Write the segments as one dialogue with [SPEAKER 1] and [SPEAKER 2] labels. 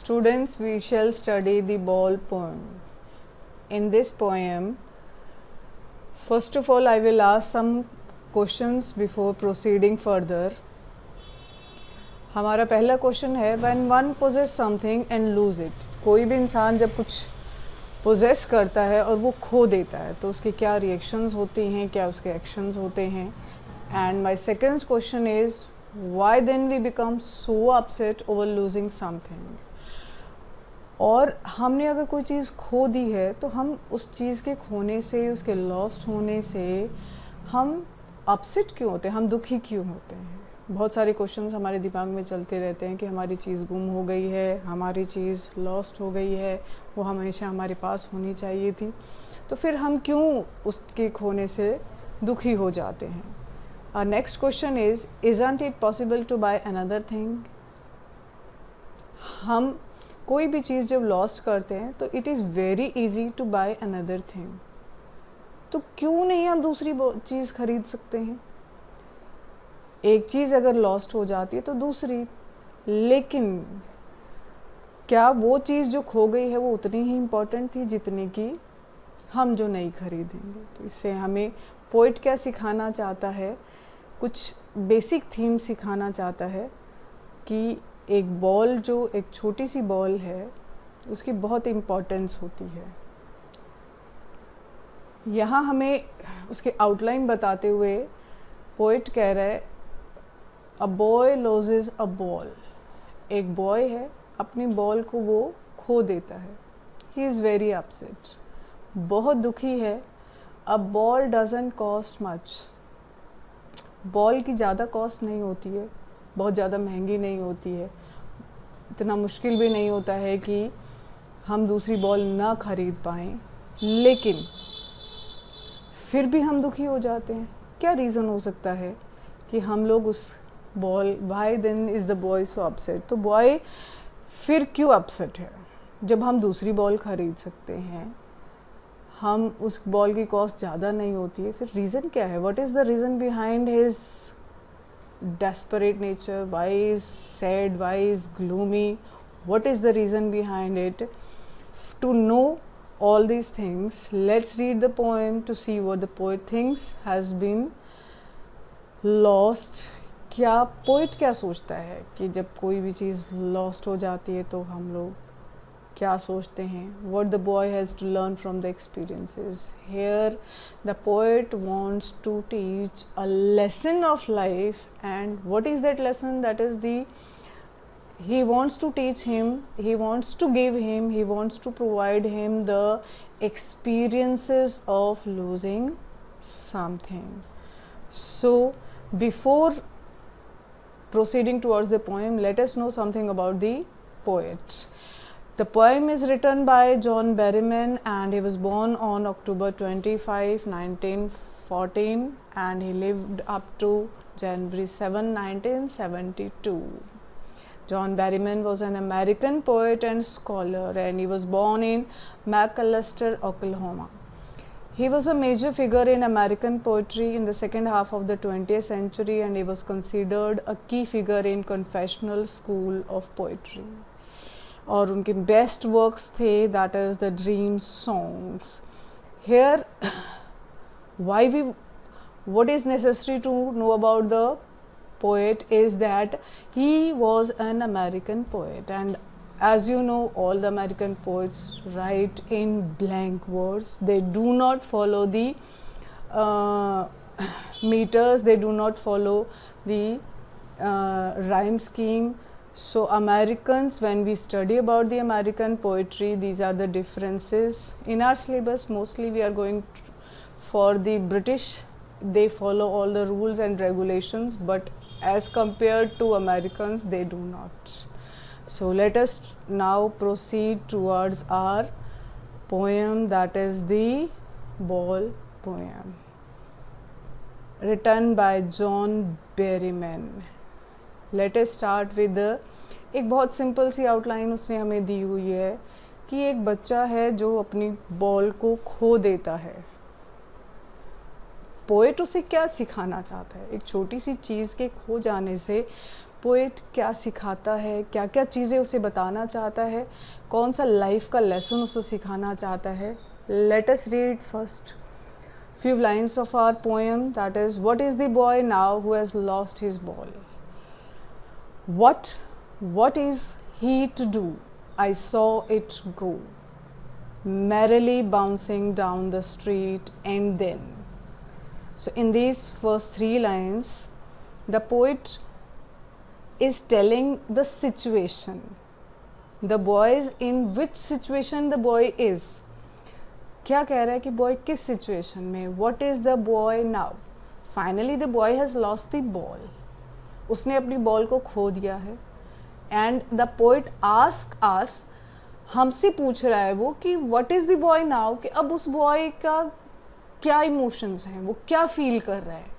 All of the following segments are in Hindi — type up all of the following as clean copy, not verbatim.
[SPEAKER 1] Students, we shall study the ball poem. In this poem, first of all, I will ask some questions before proceeding further. हमारा पहला क्वेश्चन है when one possess something and lose it. कोई भी इंसान जब कुछ possess करता है और वो खो देता है तो उसके क्या reactions होती हैं, क्या उसके actions होते हैं. And my second question is why then we become so upset over losing something. और हमने अगर कोई चीज़ खो दी है तो हम उस चीज़ के खोने से, उसके लॉस्ट होने से हम अपसेट क्यों होते हैं, हम दुखी क्यों होते हैं. बहुत सारे क्वेश्चंस हमारे दिमाग में चलते रहते हैं कि हमारी चीज़ गुम हो गई है, हमारी चीज़ लॉस्ट हो गई है, वो हमेशा हमारे पास होनी चाहिए थी, तो फिर हम क्यों उसके खोने से दुखी हो जाते हैं. Our next question is, isn't it possible to buy another thing? हम कोई भी चीज़ जब लॉस्ट करते हैं तो it is very easy to buy another thing. तो क्यों नहीं हम दूसरी चीज़ खरीद सकते हैं. एक चीज़ अगर लॉस्ट हो जाती है तो दूसरी, लेकिन क्या वो चीज़ जो खो गई है वो उतनी ही इम्पोर्टेंट थी जितनी कि हम जो नहीं खरीदेंगे. तो इससे हमें पोइट क्या सिखाना चाहता है, कुछ बेसिक थीम सिखाना चाहता है कि एक बॉल, जो एक छोटी सी बॉल है, उसकी बहुत इम्पोर्टेंस होती है. यहाँ हमें उसके आउटलाइन बताते हुए पोइट कह रहा है, a boy losses a ball. एक बॉय है, अपनी बॉल को वो खो देता है. ही इज़ वेरी अपसेट, बहुत दुखी है. A ball doesn't cost much. Ball की ज़्यादा कॉस्ट नहीं होती है, बहुत ज़्यादा महंगी नहीं होती है, इतना मुश्किल भी नहीं होता है कि हम दूसरी बॉल ना खरीद पाएँ, लेकिन फिर भी हम दुखी हो जाते हैं. क्या रीज़न हो सकता है कि हम लोग उस ball, why then is the boy so upset. तो बॉय फिर क्यों अपसेट है जब हम दूसरी बॉल खरीद सकते हैं, हम उस बॉल की कॉस्ट ज़्यादा नहीं होती है. फिर रीज़न क्या है, what is the reason behind his desperate nature, why is sad, why is gloomy, what is the reason behind it. To know all these things, let's read the poem to see what the poet thinks has been lost. क्या poet क्या सोचता है कि जब कोई भी चीज़ lost हो जाती है तो हम लोग क्या सोचते हैं. What the boy has to learn from the experiences. Here the poet wants to teach a lesson of life, and what is that lesson? That is he wants to teach him, he wants to give him, he wants to provide him the experiences of losing something. So before proceeding towards the poem, let us know something about the poet. The poem is written by John Berryman and he was born on October 25, 1914 and he lived up to January 7, 1972. John Berryman was an American poet and scholar and he was born in McAlester, Oklahoma. He was a major figure in American poetry in the second half of the 20th century and he was considered a key figure in confessional school of poetry. और उनके बेस्ट वर्क्स थे, that is the dream songs. Here why we, what is necessary to know about the poet is that he was an American poet and as you know, all the American poets write in blank words. They do not follow the meters, they do not follow the rhyme scheme. So Americans, when we study about the American poetry, these are the differences. In our syllabus, mostly we are going for the British. They follow all the rules and regulations, but as compared to Americans, they do not. So let us now proceed towards our poem, that is the Ball poem, written by John Berryman. Let us start with एक बहुत सिंपल सी आउटलाइन उसने हमें दी हुई है कि एक बच्चा है जो अपनी बॉल को खो देता है. पोएट उसे क्या सिखाना चाहता है. एक छोटी सी चीज़ के खो जाने से पोएट क्या सिखाता है, क्या क्या चीज़ें उसे बताना चाहता है, कौन सा लाइफ का लेसन उसे सिखाना चाहता है. Let us read first few lines of our poem, that is, what is the boy now who has lost his ball? What is he to do? I saw it go, merrily bouncing down the street, and then. So in these first 3 lines, the poet is telling the situation. The boy is in which situation the boy is. क्या कह रहा है कि बॉय किस सिचुएशन में. What is the boy now. Finally the boy has lost the ball. उसने अपनी बॉल को खो दिया है. And the poet ask us, हमसे पूछ रहा है वो कि what is the boy now, कि अब उस बॉय का क्या इमोशंस हैं, वो क्या फील कर रहा है.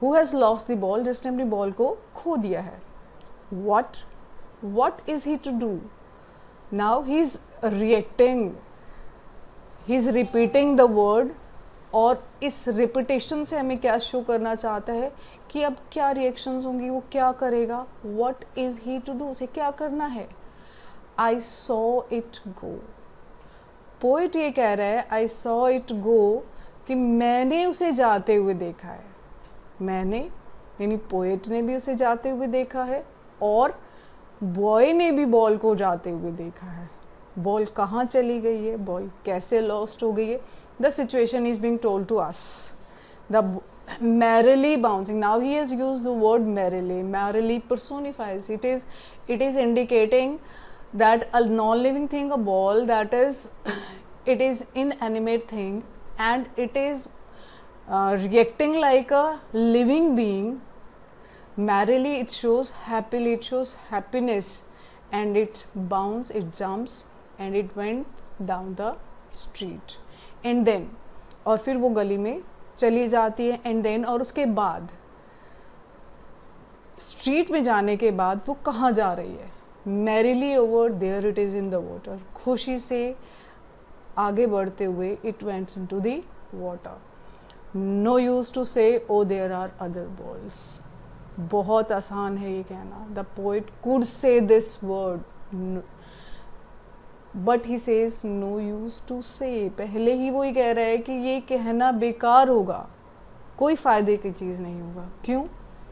[SPEAKER 1] Who has lost the ball, जिसने अपनी बॉल को खो दिया है. what is he to do. Now he is reacting, he is repeating the word. और इस रिपीटेशन से हमें क्या शो करना चाहता है कि अब क्या रिएक्शंस होंगी, वो क्या करेगा. What is he to do, उसे क्या करना है. I saw it go. Poet ये कह रहा है आई सॉ इट गो, कि मैंने उसे जाते हुए देखा है. मैंने यानी पोइट ने भी उसे जाते हुए देखा है और बॉय ने भी बॉल को जाते हुए देखा है. बॉल कहाँ चली गई है, बॉल कैसे लॉस्ट हो गई है. The situation is being told to us. The merrily bouncing. Now he has used the word merrily. Merrily personifies. It is indicating that a non-living thing, a ball, that is, it is inanimate thing, and it is reacting like a living being. Merrily, it shows happily, it shows happiness, and it bounced, it jumps, and it went down the street. And then, और फिर वो गली में चली जाती है. एंड देन, और उसके बाद स्ट्रीट में जाने के बाद वो कहाँ जा रही है. Merrily over there it is in the water. खुशी से आगे बढ़ते हुए it wents into the water. No use to say O there are other balls. बहुत आसान है ये कहना. The poet could say this word, but he says no use to say. पहले ही वो ही कह रहा है कि ये कहना बेकार होगा, कोई फ़ायदे की चीज़ नहीं होगा. क्यों?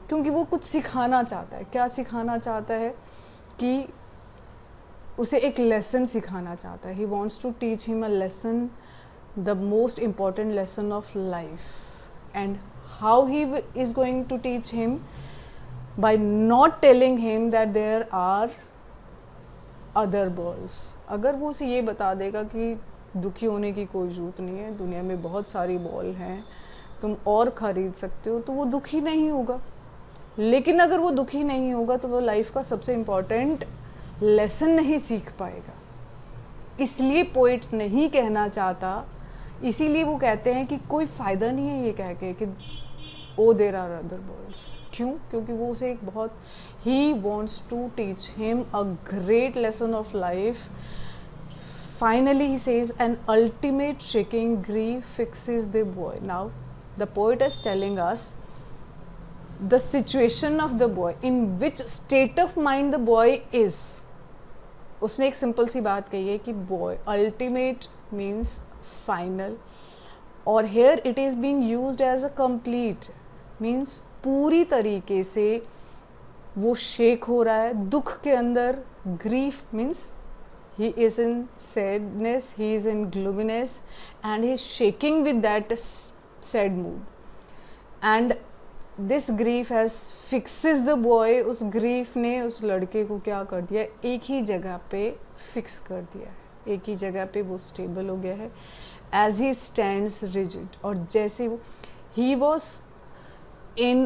[SPEAKER 1] क्योंकि वो कुछ सिखाना चाहता है. क्या सिखाना चाहता है? कि उसे एक लेसन सिखाना चाहता है. He wants to teach him a lesson, the most important lesson of life. And how he is going to teach him? By not telling him that there are other balls. अगर वो उसे ये बता देगा कि दुखी होने की कोई ज़रूरत नहीं है, दुनिया में बहुत सारी बॉल हैं, तुम और ख़रीद सकते हो, तो वो दुखी नहीं होगा. लेकिन अगर वो दुखी नहीं होगा तो वो लाइफ का सबसे इम्पॉर्टेंट लेसन नहीं सीख पाएगा. इसलिए पोइट नहीं कहना चाहता, इसीलिए वो कहते हैं कि कोई फ़ायदा नहीं है ये कह के कि ओ देयर आर अदर बॉल्स. क्यों? क्योंकि वो उसे एक बहुत, he wants to teach him a great lesson of life. Finally he says, an ultimate shaking grief fixes the boy. Now the poet is telling us the situation of the boy, in which state of mind the boy is. उसने एक सिंपल सी बात कही है कि boy, ultimate means final, और here it is being used as a complete, means पूरी तरीके से वो शेक हो रहा है दुख के अंदर. Grief means he is in sadness, he is in gloominess, and he is shaking with that sad mood. And this grief has fixes the boy. उस ग्रीफ ने उस लड़के को क्या कर दिया, एक ही जगह पे फिक्स कर दिया है. एक ही जगह पे वो स्टेबल हो गया है. एज ही स्टैंड्स रिजिड, और जैसे वो, he was in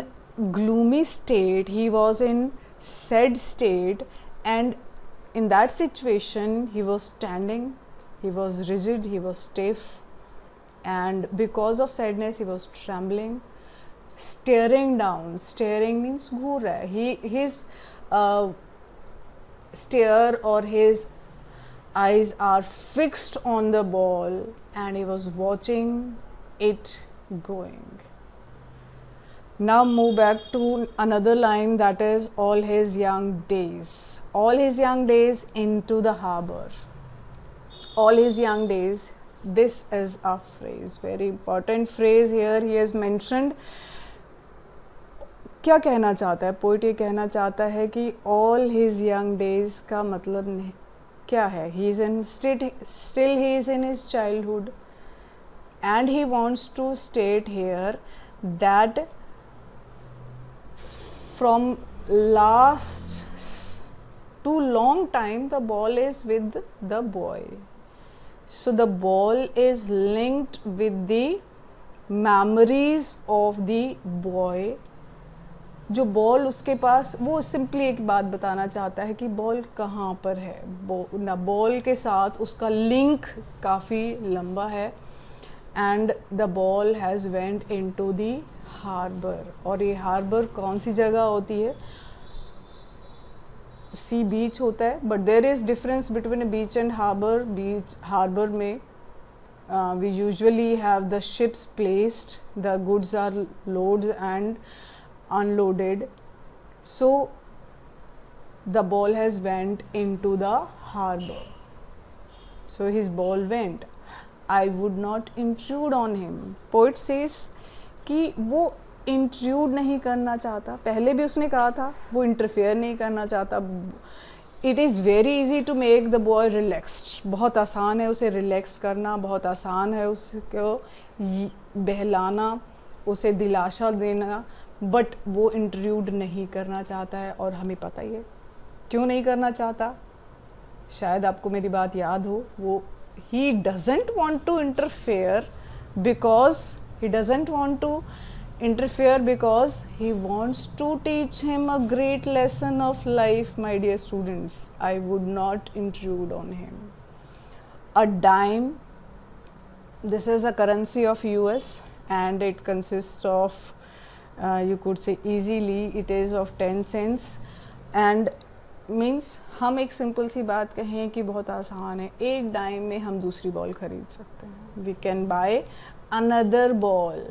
[SPEAKER 1] gloomy state, he was in sad state, and in that situation he was standing, he was rigid, he was stiff, and because of sadness he was trembling, staring down. Staring means घूर रहा है. His stare or his eyes are fixed on the ball, and he was watching it going. Now move back to another line, that is all his young days. All his young days into the harbor. All his young days. This is a phrase, very important phrase here. He has mentioned. क्या कहना चाहता है पोइट? ये कहना चाहता है कि all his young days का मतलब नहीं क्या है? He is in still he is in his childhood, and he wants to state here that from last too long time the ball is with the boy. So the ball is linked with the memories of the boy. जो बॉल उसके पास, वो सिंपली एक बात बताना चाहता है कि बॉल कहाँ पर है. बॉल के साथ उसका लिंक काफ़ी लंबा है. And the ball has went into the harbour. और ये हार्बर कौन सी जगह होती है? सी बीच होता है, but there is difference between beach and harbour. Beach harbour में we usually have the ships placed, the goods are loads and unloaded. So the ball has went into the harbor. So his ball went. I would not intrude on him. Poet says कि वो intrude नहीं करना चाहता. पहले भी उसने कहा था वो interfere नहीं करना चाहता. It is very easy to make the boy relaxed. बहुत आसान है उसे relaxed करना, बहुत आसान है उसको बहलाना, उसे दिलासा देना, बट वो इंट्रूड नहीं करना चाहता है. और हमें पता ही है क्यों नहीं करना चाहता. शायद आपको मेरी बात याद हो. वो he doesn't want to interfere because he wants to teach him a great lesson of life. My dear students, I would not intrude on him. A dime, this is a currency of US and it consists of you could say easily it is of 10 cents and means हम एक सिंपल सी बात कहें कि बहुत आसान है. एक डाइम में हम दूसरी बॉल खरीद सकते हैं. We can buy another ball.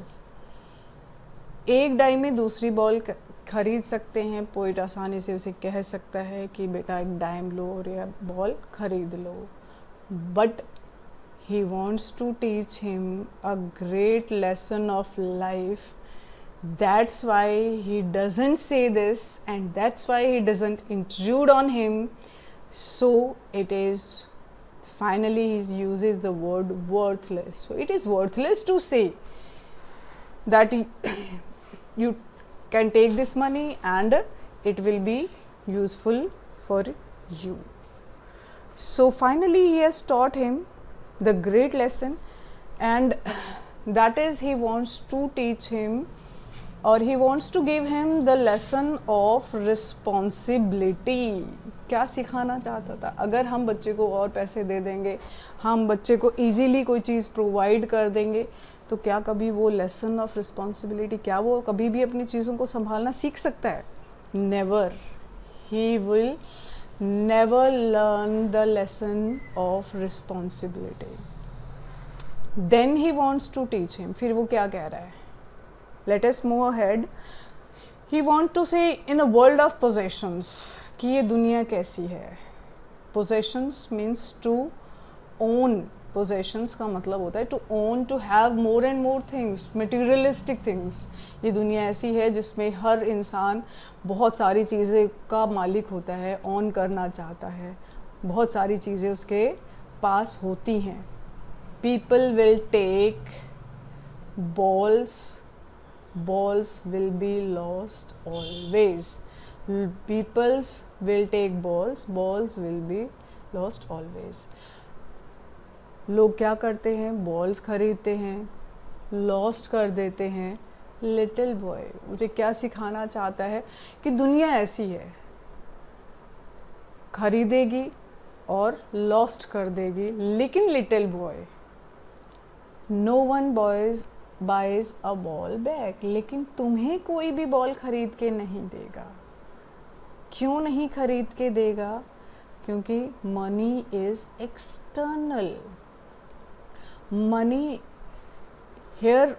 [SPEAKER 1] एक डाइम में दूसरी बॉल खरीद सकते हैं. पोइट आसानी से उसे कह सकता है कि बेटा एक डाइम लो और यह बॉल खरीद लो. But he wants to teach him a great lesson of life. That's why he doesn't say this, and that's why he doesn't intrude on him. So it is finally he uses the word worthless. So it is worthless to say that you can take this money and it will be useful for you. So finally he has taught him the great lesson, and that is he wants to teach him, or he wants to give him the lesson of responsibility. क्या सिखाना चाहता था? अगर हम बच्चे को और पैसे दे देंगे, हम बच्चे को easily कोई चीज़ प्रोवाइड कर देंगे, तो क्या कभी वो लेसन ऑफ रिस्पॉन्सिबिलिटी, क्या वो कभी भी अपनी चीज़ों को संभालना सीख सकता है? Never. He will never learn the lesson of responsibility. Then he wants to teach him. फिर वो क्या कह रहा है? Let us move ahead. He wants to say in a world of possessions कि ये दुनिया कैसी है. Possessions means to own. Possessions का मतलब होता है to own, to have more and more things, materialistic things. ये दुनिया ऐसी है जिसमें हर इंसान बहुत सारी चीज़ें का मालिक होता है, ऑन करना चाहता है, बहुत सारी चीज़ें उसके पास होती हैं. People will take balls, balls will be lost always. Peoples will take balls, balls will be lost always. लोग क्या करते हैं? बॉल्स खरीदते हैं, लॉस्ट कर देते हैं. लिटिल बॉय मुझे क्या सिखाना चाहता है कि दुनिया ऐसी है, खरीदेगी और लॉस्ट कर देगी. लेकिन little boy, no one boys buys a ball back. लेकिन तुम्हें कोई भी बॉल खरीद के नहीं देगा. क्यों नहीं खरीद के देगा? क्योंकि money is external. money Here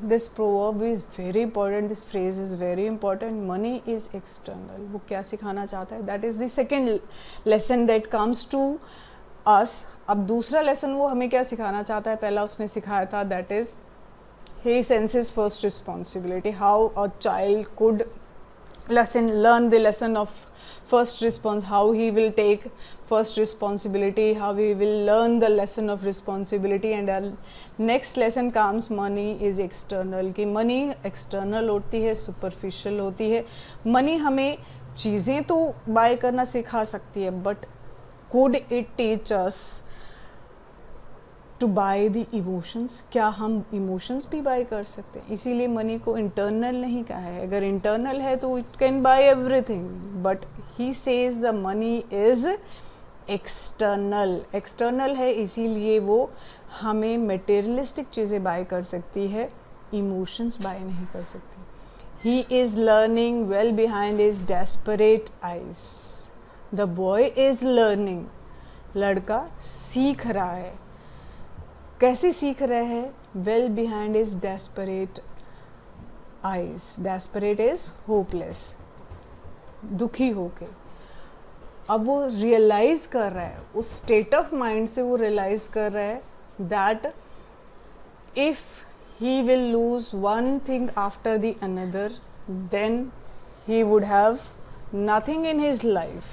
[SPEAKER 1] this proverb is very important, this phrase is very important. Money is external. वो क्या सिखाना चाहता है? That is the second lesson that comes to us. अब दूसरा lesson वो हमें क्या सिखाना चाहता है? पहला उसने सिखाया था, that is he senses first responsibility. How a child could learn the lesson of first response, how he will take first responsibility, how he will learn the lesson of responsibility. And our next lesson comes, money is external. कि money external होती है, superficial होती है. money हमें चीज़ें तो buy करना सिखा सकती है, but could it teach us to buy the emotions? क्या हम emotions भी buy कर सकते हैं? इसीलिए money को internal नहीं कहा है. अगर internal है तो it can buy everything, but he says the money is external. external है इसीलिए वो हमें materialistic चीज़ें buy कर सकती है, emotions buy नहीं कर सकती. He is learning well behind his desperate eyes. The boy is learning. लड़का सीख रहा है. कैसे सीख रहे हैं? Well behind is desperate eyes. Desperate is hopeless, दुखी होके. अब वो रियलाइज कर रहा है, उस स्टेट ऑफ माइंड से वो रियलाइज कर रहा है that if he will lose one thing after the another, then he would have nothing in his life.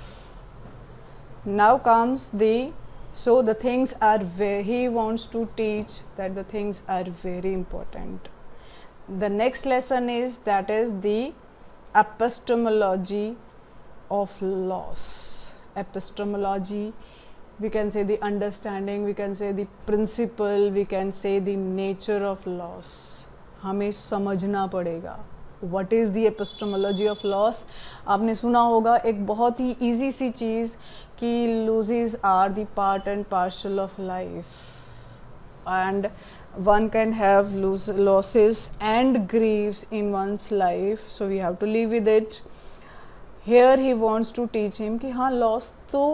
[SPEAKER 1] Now comes the So the things are he wants to teach that the things are very important. The next lesson is, that is the epistemology of loss. Epistemology, we can say the understanding, we can say the principle, we can say the nature of loss. हमें समझना पड़ेगा what is the epistemology of loss. आपने सुना होगा एक बहुत ही easy सी चीज़ कि losses are the part and parcel of life, and one can have losses and griefs in one's life, so we have to live with it. Here he wants to teach him कि हाँ loss तो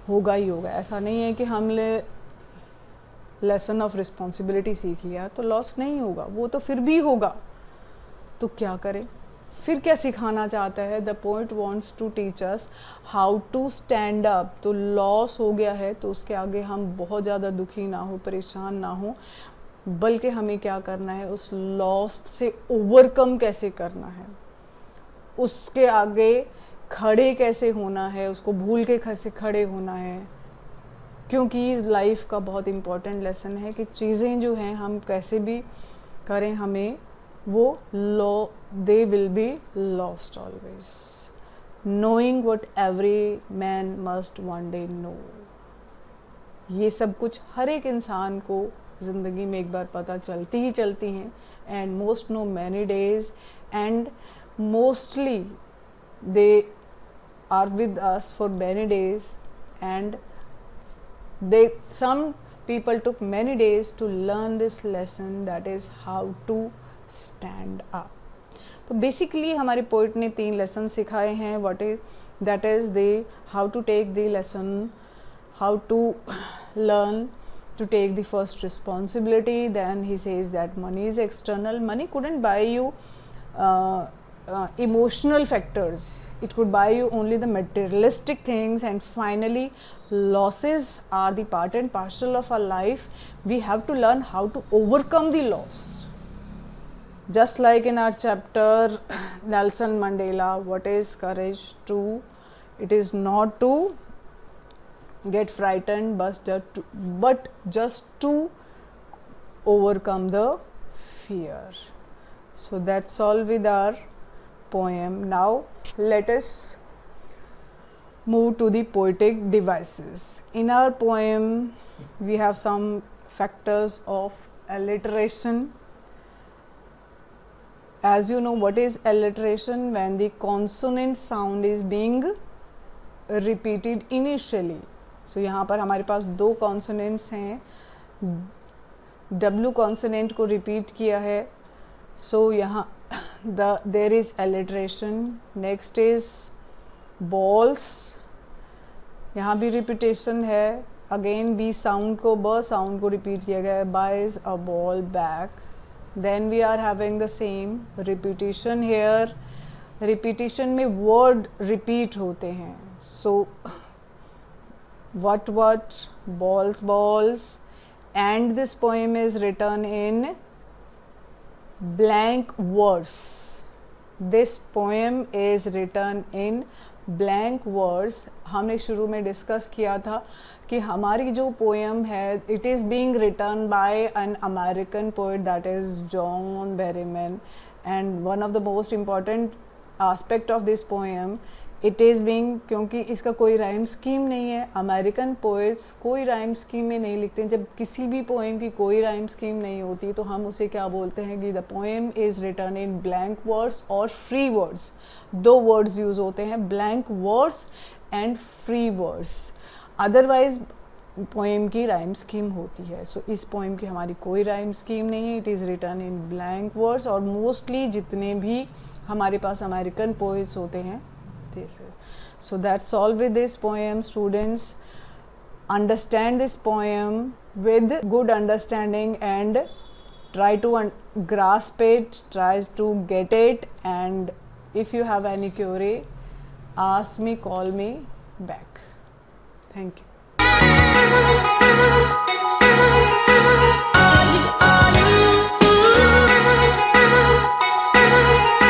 [SPEAKER 1] होगा ही होगा. ऐसा नहीं है कि हमने lesson of responsibility सीख लिया तो loss नहीं होगा, वो तो फिर भी होगा. तो क्या करें? फिर क्या सिखाना चाहता है? The poet wants to teach us how to stand up. तो लॉस हो गया है तो उसके आगे हम बहुत ज़्यादा दुखी ना हो, परेशान ना हो, बल्कि हमें क्या करना है? उस लॉस से ओवरकम कैसे करना है, उसके आगे खड़े कैसे होना है, उसको भूल के कैसे खड़े होना है. क्योंकि लाइफ का बहुत इम्पोर्टेंट लेसन है कि चीज़ें जो हैं हम कैसे भी करें, हमें वो they will be lost always. Knowing what every man must one day know. ये सब कुछ हर एक इंसान को ज़िंदगी में एक बार पता चलती ही चलती हैं. And most know many days, and mostly they are with us for many days, and some people took many days to learn this lesson, that is how to stand up. तो बेसिकली हमारे पोइट ने 3 लेसन सिखाए हैं. What is that is the how to take the lesson, how to learn to take the first responsibility. Then he says that money is external. Money couldn't buy you emotional factors, it could buy you only the materialistic things. And finally, losses are the part and parcel of our life. We have to learn how to overcome the loss. Just like in our chapter, Nelson Mandela, what is courage? It is not to get frightened, but just to overcome the fear. So that's all with our poem. Now let us move to the poetic devices. In our poem, we have some factors of alliteration. As you know, what is alliteration? When the consonant sound is being repeated initially. So यहाँ पर हमारे पास 2 consonants हैं. W consonant को repeat किया है. So यहाँ there is alliteration. Next is balls. यहाँ भी repetition है. अगेन बी साउंड को, ब साउंड को रिपीट किया गया है, buys a ball back. Then we are having the same repetition here. Repetition में वर्ड रिपीट होते हैं. सो what, balls, balls, and this poem is written in blank verse. This poem is written in blank verse. हमने शुरू में डिस्कस किया था कि हमारी जो पोएम है, it is being written by an American poet, that is John Berryman, and one of the most important aspect of this poem, it is being, क्योंकि इसका कोई राइम स्कीम नहीं है. अमेरिकन पोइट्स कोई राइम स्कीम में नहीं लिखते हैं. जब किसी भी पोएम की कोई राइम स्कीम नहीं होती तो हम उसे क्या बोलते हैं कि the poem is written in blank words और फ्री वर्ड्स. दो वर्ड्स यूज़ होते हैं, blank words and free words. Otherwise poem की राइम स्कीम होती है. सो इस पोएम की हमारी कोई राइम स्कीम नहीं है. It is written in blank words. और मोस्टली जितने भी हमारे पास अमेरिकन पोइट्स होते हैं, so that's all with this poem. Students, understand this poem with good understanding and try to grasp it, try to get it, and if you have any query, ask me, call me back. Thank you.